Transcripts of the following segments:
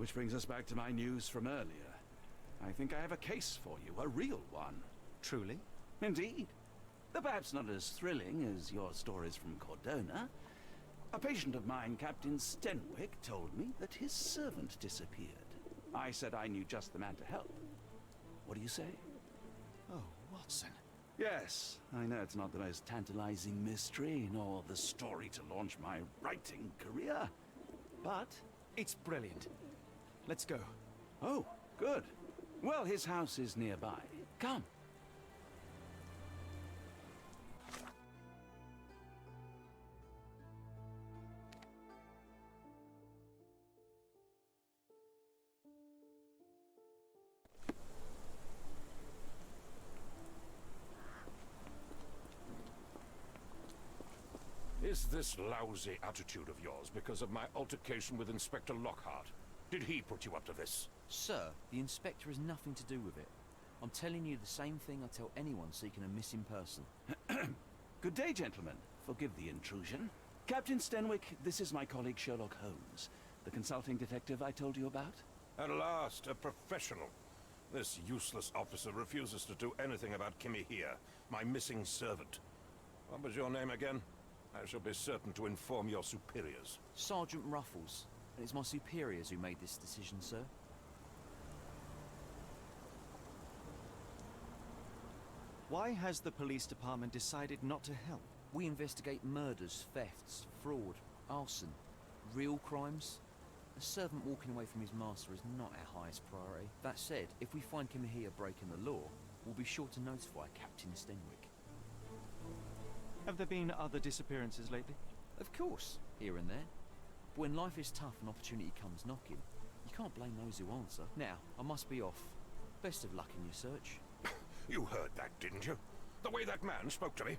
Which brings us back to my news from earlier. I think I have a case for you, a real one. Truly? Indeed. Though perhaps not as thrilling as your stories from Cordona. A patient of mine, Captain Stenwick, told me that his servant disappeared. I said I knew just the man to help. What do you say? Oh, Watson. Yes, I know it's not the most tantalizing mystery, nor the story to launch my writing career, but... It's brilliant. Let's go. Oh, good. Well, his house is nearby. Come. Is this lousy attitude of yours because of my altercation with Inspector Lockhart? Did he put you up to this? Sir, the inspector has nothing to do with it. I'm telling you the same thing I tell anyone seeking a missing person. Good day, gentlemen. Forgive the intrusion. Captain Stenwick, this is my colleague Sherlock Holmes, the consulting detective I told you about. At last, a professional. This useless officer refuses to do anything about Kimmy here, my missing servant. What was your name again? I shall be certain to inform your superiors. Sergeant Ruffles. And it's my superiors who made this decision, sir. Why has the police department decided not to help? We investigate murders, thefts, fraud, arson, real crimes. A servant walking away from his master is not our highest priority. That said, if we find Kimahia breaking the law, we'll be sure to notify Captain Stenwick. Have there been other disappearances lately? Of course, here and there. But when life is tough and opportunity comes knocking, you can't blame those who answer. Now, I must be off. Best of luck in your search. You heard that, didn't you? The way that man spoke to me.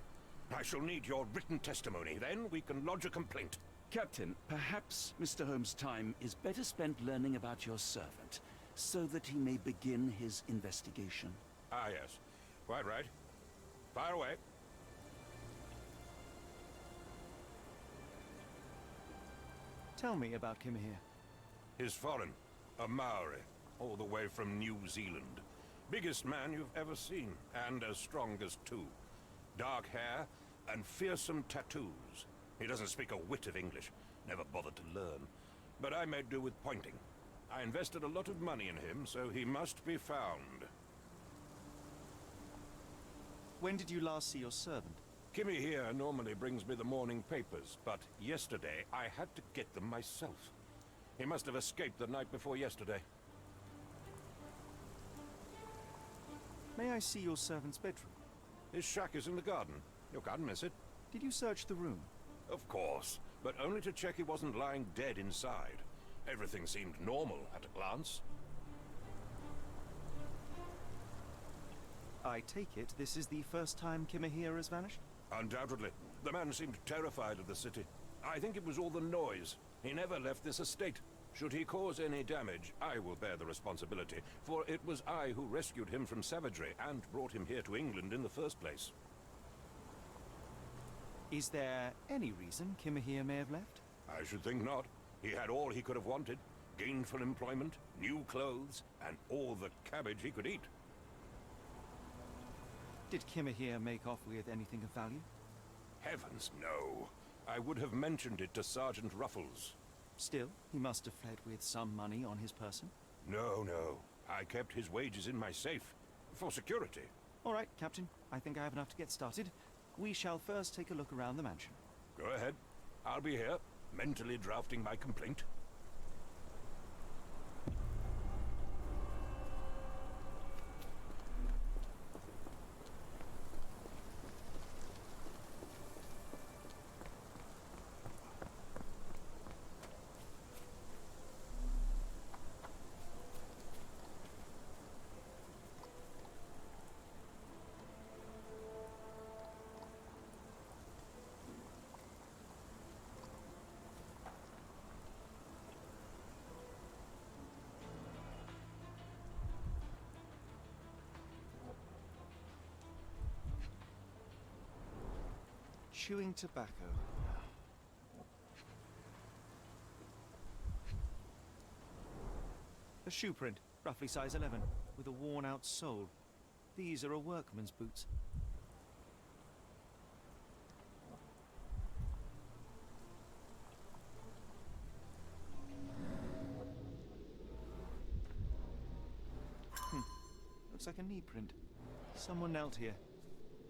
I shall need your written testimony, then we can lodge a complaint. Captain, perhaps Mr. Holmes' time is better spent learning about your servant, so that he may begin his investigation. Ah, yes. Quite right. Fire away. Tell me about Kimahia. He's foreign. A Maori. All the way from New Zealand. Biggest man you've ever seen, and as strong as two. Dark hair and fearsome tattoos. He doesn't speak a whit of English. Never bothered to learn. But I made do with pointing. I invested a lot of money in him, so he must be found. When did you last see your servant? Kimmy here normally brings me the morning papers, but yesterday I had to get them myself. He must have escaped the night before yesterday. May I see your servant's bedroom? His shack is in the garden. You can't miss it. Did you search the room? Of course, but only to check he wasn't lying dead inside. Everything seemed normal at a glance. I take it this is the first time Kimahia has vanished? Undoubtedly. The man seemed terrified of the city. I think it was all the noise. He never left this estate. Should he cause any damage, I will bear the responsibility, for it was I who rescued him from savagery and brought him here to England in the first place. Is there any reason Kimahia may have left? I should think not. He had all he could have wanted. Gainful employment, new clothes, and all the cabbage he could eat. Did Kimahia make off with anything of value? Heavens, no. I would have mentioned it to Sergeant Ruffles. Still, he must have fled with some money on his person. No. I kept his wages in my safe. For security. All right, Captain. I think I have enough to get started. We shall first take a look around the mansion. Go ahead. I'll be here, mentally drafting my complaint. Chewing tobacco. A shoe print, roughly size 11, with a worn-out sole. These are a workman's boots. Looks like a knee print. Someone knelt here.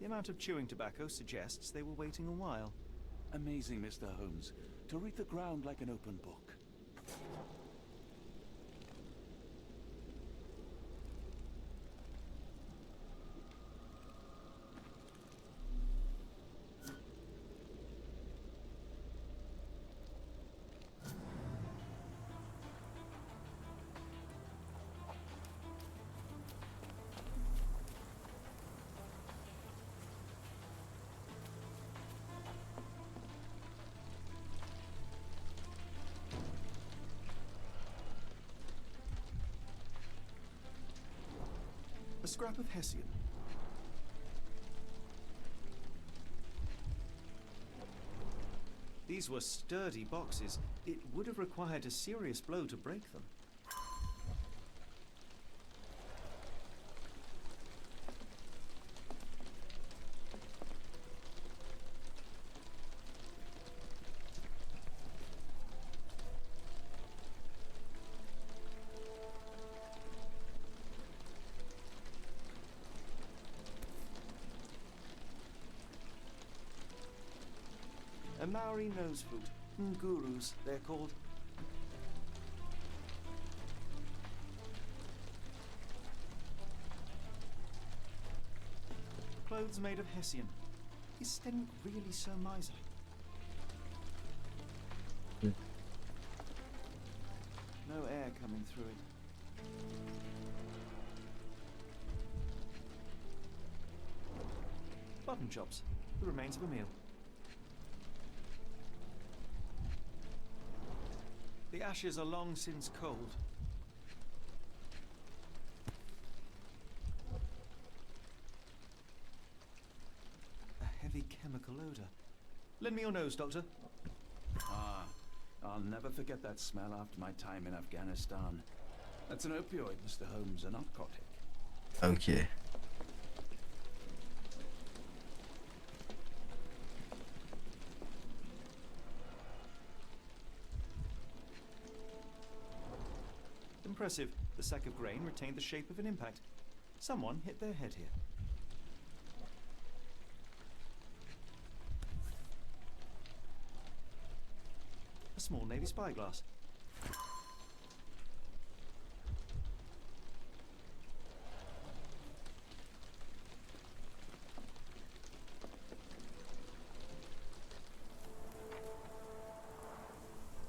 The amount of chewing tobacco suggests they were waiting a while. Amazing, Mr. Holmes. To read the ground like an open book. A scrap of Hessian. These were sturdy boxes. It would have required a serious blow to break them. A Maori nose flute. Ngurus, they're called. Clothes made of Hessian. Is Stenwick really so miserly? No air coming through it. Button chops. The remains of a meal. The ashes are long since cold. A heavy chemical odor. Lend me your nose, Doctor. Ah, I'll never forget that smell after my time in Afghanistan. That's an opioid, Mr. Holmes, a narcotic. Okay. Impressive. The sack of grain retained the shape of an impact. Someone hit their head here. A small navy spyglass.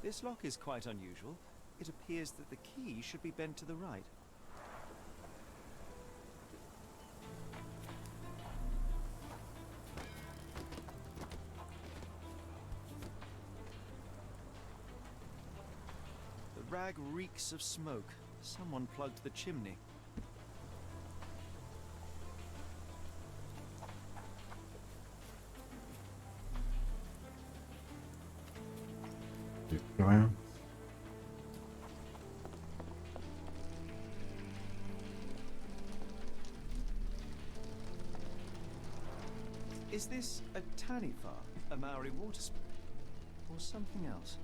This lock is quite unusual. It appears that the key should be bent to the right. The rag reeks of smoke. Someone plugged the chimney. Around. Is this a Tanifar, a Maori water spirit, or something else?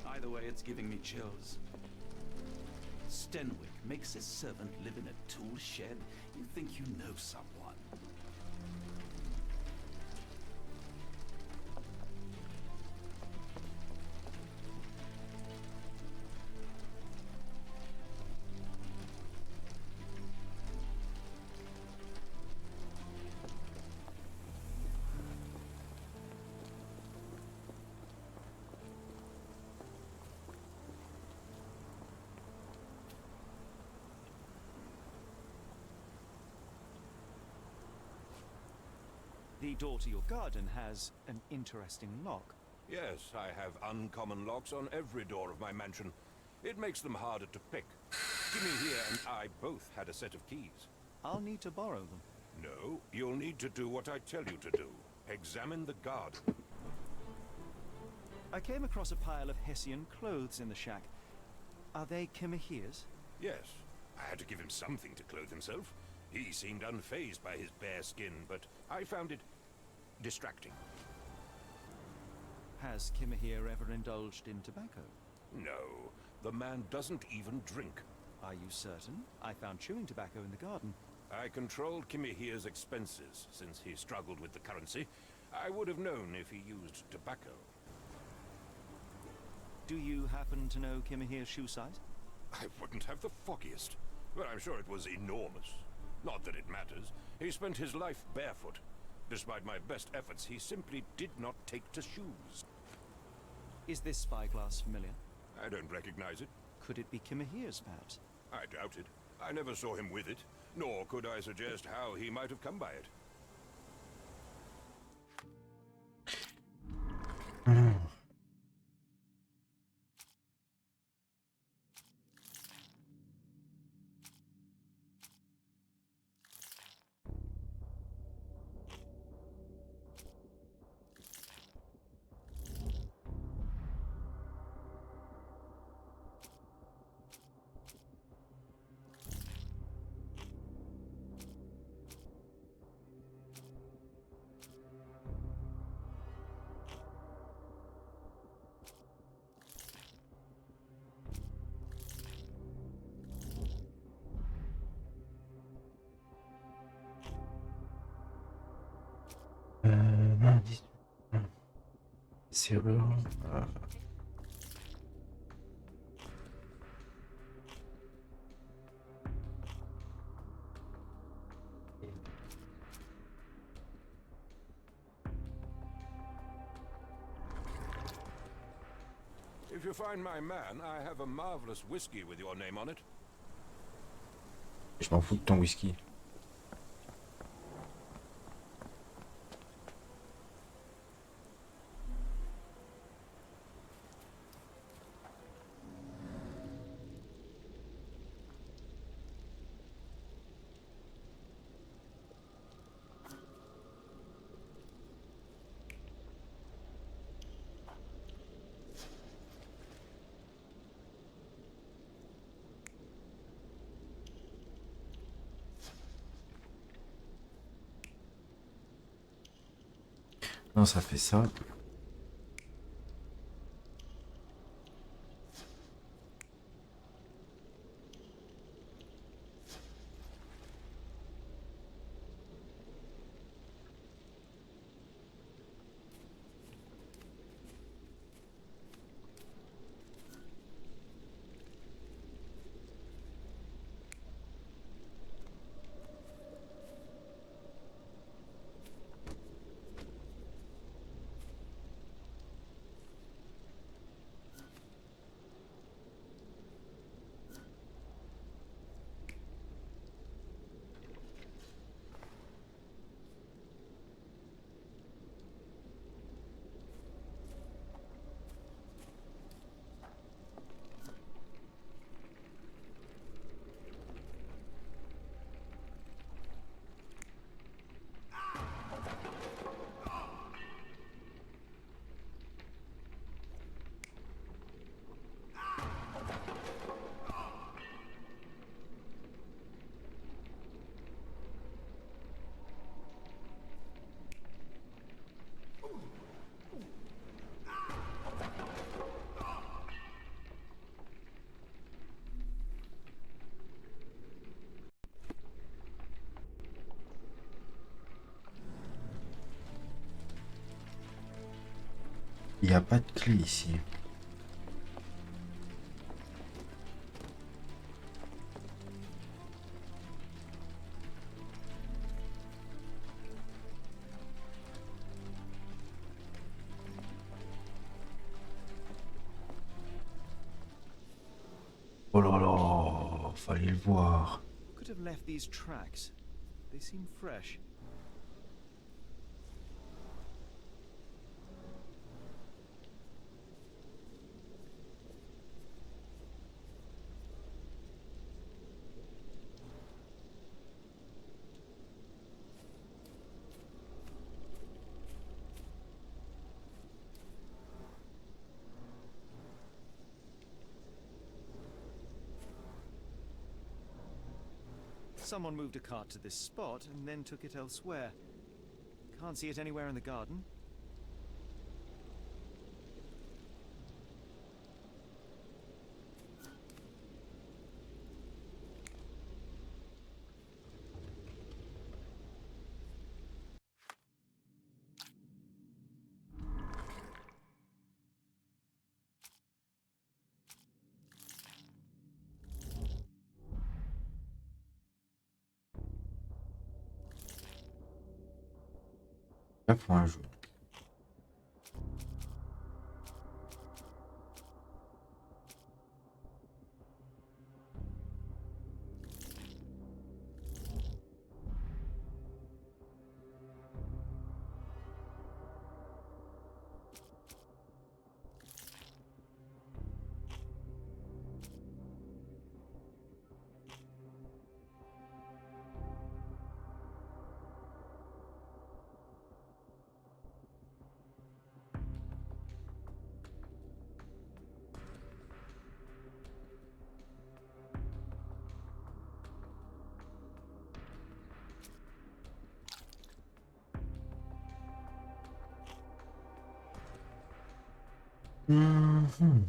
Either way, it's giving me chills. Stenwick makes his servant live in a tool shed? You think you know someone? The door to your garden has an interesting lock. Yes, I have uncommon locks on every door of my mansion. It makes them harder to pick. Jimmy here and I both had a set of keys. I'll need to borrow them. No, you'll need to do what I tell you to do. Examine the garden. I came across a pile of Hessian clothes in the shack. Are they Kimahir's? Yes, I had to give him something to clothe himself. He seemed unfazed by his bare skin, but I found it distracting. Has Kimahir ever indulged in tobacco? No, the man doesn't even drink. Are you certain? I found chewing tobacco in the garden. I controlled Kimahir's expenses since he struggled with the currency. I would have known if he used tobacco. Do you happen to know Kimahir's shoe size? I wouldn't have the foggiest, but I'm sure it was enormous. Not that it matters. He spent his life barefoot. Despite my best efforts, he simply did not take to shoes. Is this spyglass familiar? I don't recognize it. Could it be Kimahir's, perhaps? I doubt it. I never saw him with it, nor could I suggest how he might have come by it. Non, serieux. If you find my man, I have a marvelous whiskey with your name on it. Je m'en fous de ton whisky. Non, ça fait ça. Il n'y a pas de clé ici. Oh là là, fallait le voir. Could have left these tracks. They seem fresh. Someone moved a cart to this spot and then took it elsewhere. Can't see it anywhere in the garden. Là pour un jaune. Mhm.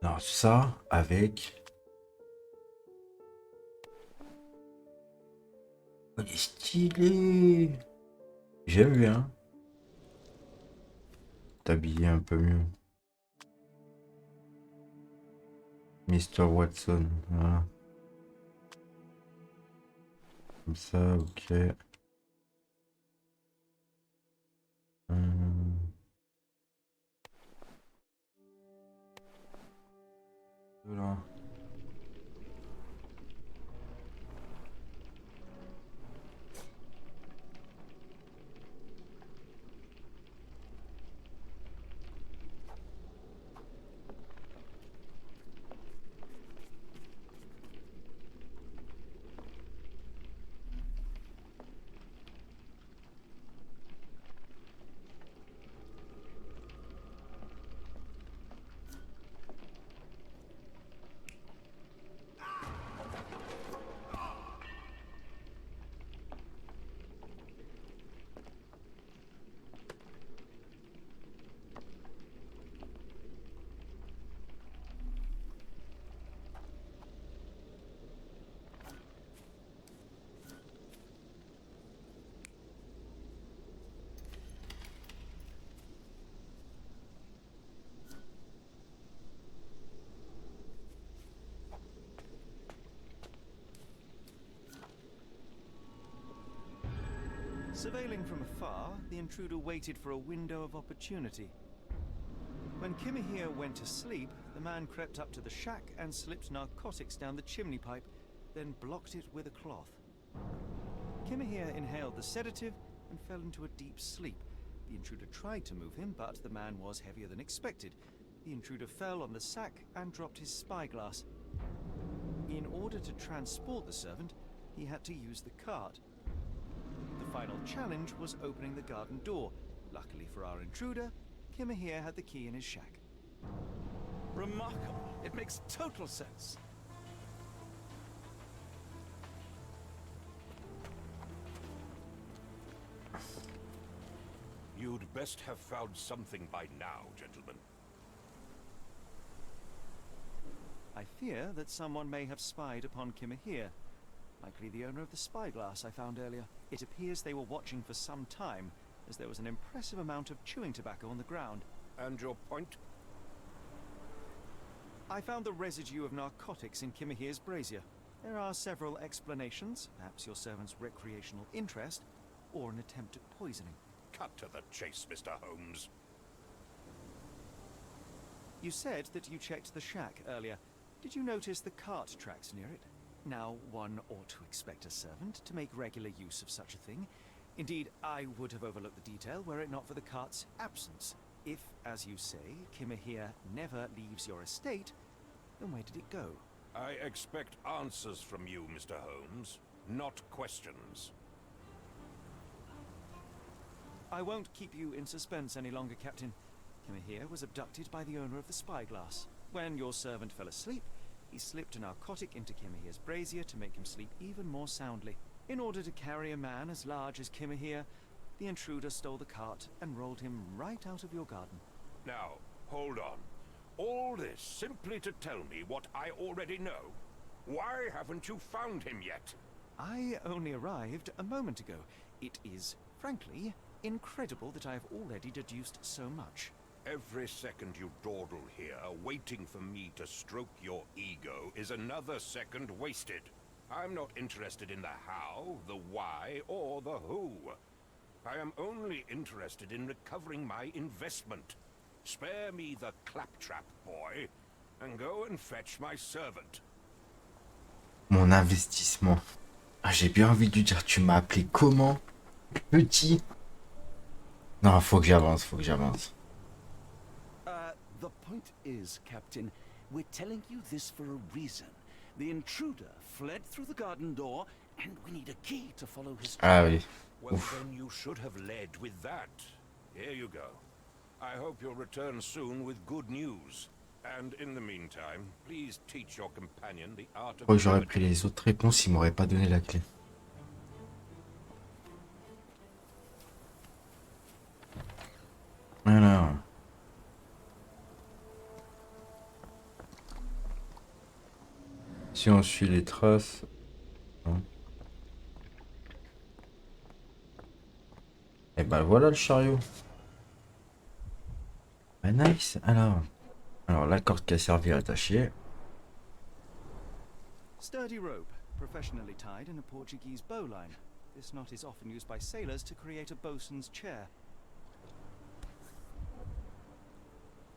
Alors ça avec... Oh, il est stylé. J'aime bien. T'habiller un peu mieux. Mr. Watson, voilà. Comme ça, ok. Voilà. Surveilling from afar, the intruder waited for a window of opportunity. When Kimahir went to sleep, the man crept up to the shack and slipped narcotics down the chimney pipe, then blocked it with a cloth. Kimahir inhaled the sedative and fell into a deep sleep. The intruder tried to move him, but the man was heavier than expected. The intruder fell on the sack and dropped his spyglass. In order to transport the servant, he had to use the cart. The final challenge was opening the garden door. Luckily for our intruder, Kimahir had the key in his shack. Remarkable. It makes total sense. You'd best have found something by now, gentlemen. I I fear that someone may have spied upon Kimahir. Likely the owner of the spyglass I found earlier. It appears they were watching for some time, as there was an impressive amount of chewing tobacco on the ground. And your point? I found the residue of narcotics in Kimahir's brazier. There are several explanations, perhaps your servant's recreational interest, or an attempt at poisoning. Cut to the chase, Mr. Holmes. You said that you checked the shack earlier. Did you notice the cart tracks near it? Now, one ought to expect a servant to make regular use of such a thing. Indeed, I would have overlooked the detail were it not for the cart's absence. If, as you say, Kimahir never leaves your estate, then where did it go? I expect answers from you, Mr. Holmes, not questions. I won't keep you in suspense any longer, Captain. Kimahir was abducted by the owner of the spyglass. When your servant fell asleep, he slipped a narcotic into Kimahir's brazier to make him sleep even more soundly. In order to carry a man as large as Kimahir, the intruder stole the cart and rolled him right out of your garden. Now, hold on. All this simply to tell me what I already know? Why haven't you found him yet? I only arrived a moment ago. It is, frankly, incredible that I have already deduced so much. Every second you dawdle here, waiting for me to stroke your ego, is another second wasted. I'm not interested in the how, the why, or the who. I am only interested in recovering my investment. Spare me the claptrap, boy, and go and fetch my servant. Mon investissement. Ah, j'ai bien envie de lui dire, tu m'as appelé comment? Petit. Non, faut que j'avance, faut que j'avance. The point is, Captain, we're telling you this for a reason. The intruder fled through the garden door, and we need a key to follow his Ah oui. Well, Ouf. then you should have led with that. Here you go. I hope you'll return soon with good news. And in the meantime, please teach your companion the art of... Oh, j'aurais pris les autres réponses, il m'aurait pas donné la clé. Alors. Si on suit les traces... Non. Et ben voilà le chariot. Ah, nice. Alors la corde qui a servi à attacher. Sturdy rope, professionally tied in a Portuguese bowline. This knot is often used by sailors to create a bosun's chair.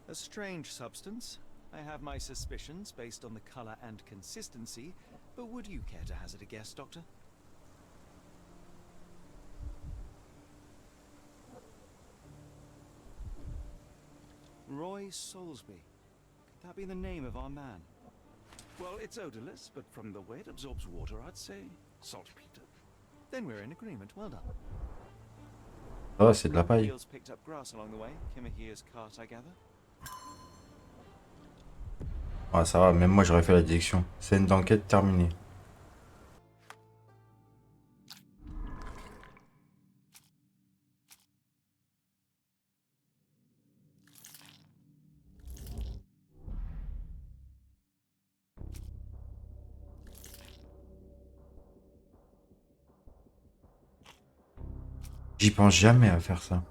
A strange substance. I have my suspicions based on the color and consistency, but would you care to hazard a guess, Doctor? Roy Soulsby. Could that be the name of our man? Well, it's odorless, but from the way it absorbs water, I'd say saltpeter. Then we're in agreement. Well done. Oh, c'est de la paille. Wheels picked up grass along the way. Kimahir's cart, I gather. Ah, ça va, même moi j'aurais fait la direction. Scène d'enquête terminée. J'y pense jamais à faire ça.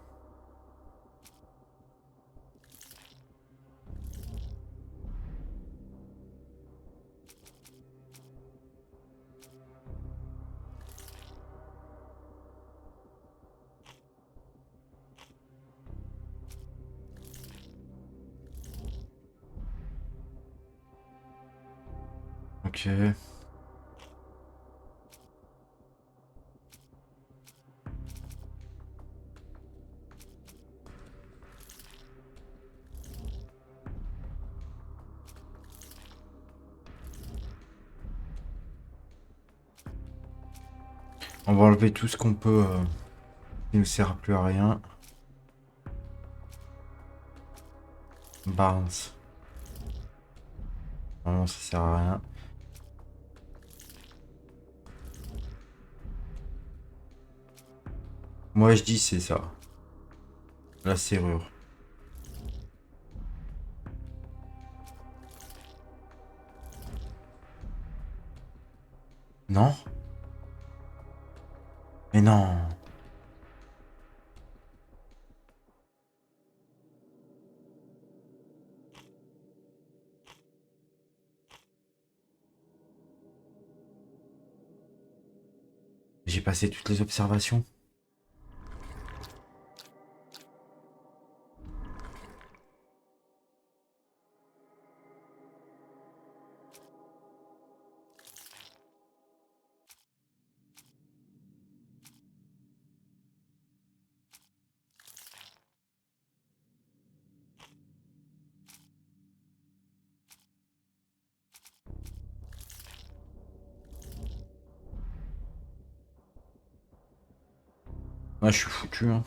Ok. On va enlever tout ce qu'on peut qui ne sert plus à rien. Barnes. Non, ça sert à rien. Moi je dis c'est ça. La serrure. Non? Mais non. J'ai passé toutes les observations. Ah, je suis foutu, hein.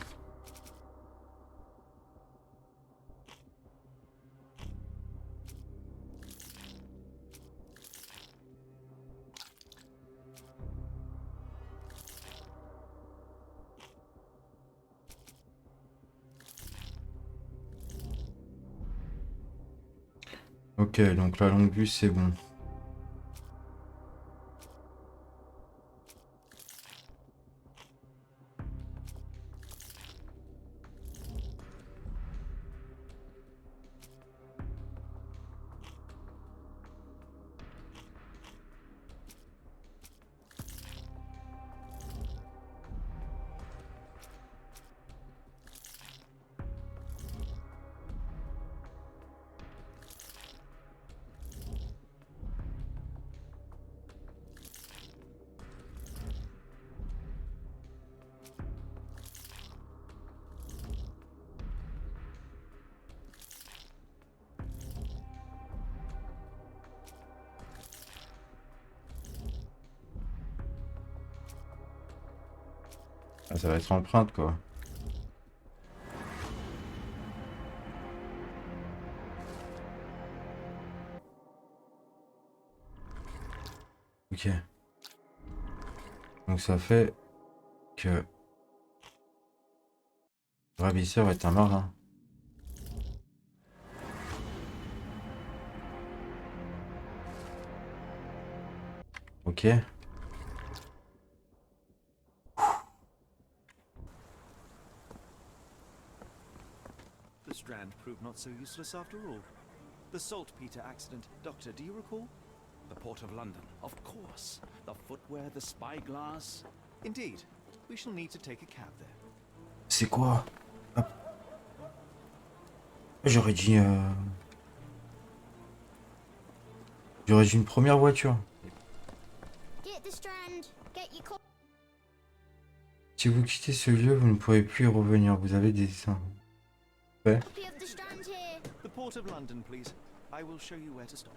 Ok, donc la longue vue, c'est bon. Ah, ça va être empreinte, quoi. Ok. Donc ça fait que le ravisseur est un marin. Ok. The strand proved not so useless after all. The saltpeter accident. Doctor, do you recall? The Port of London, of course. The footwear, the spyglass. Indeed. We shall need to take a cab there. C'est quoi? Hop. J'aurais dit... J'aurais dit une première voiture. Get the strand. Get your co- Si vous quittez ce lieu, vous ne pourrez plus y revenir. Vous avez des... Ouais. copy of the strand here. The Port of London, please. I will show you where to stop.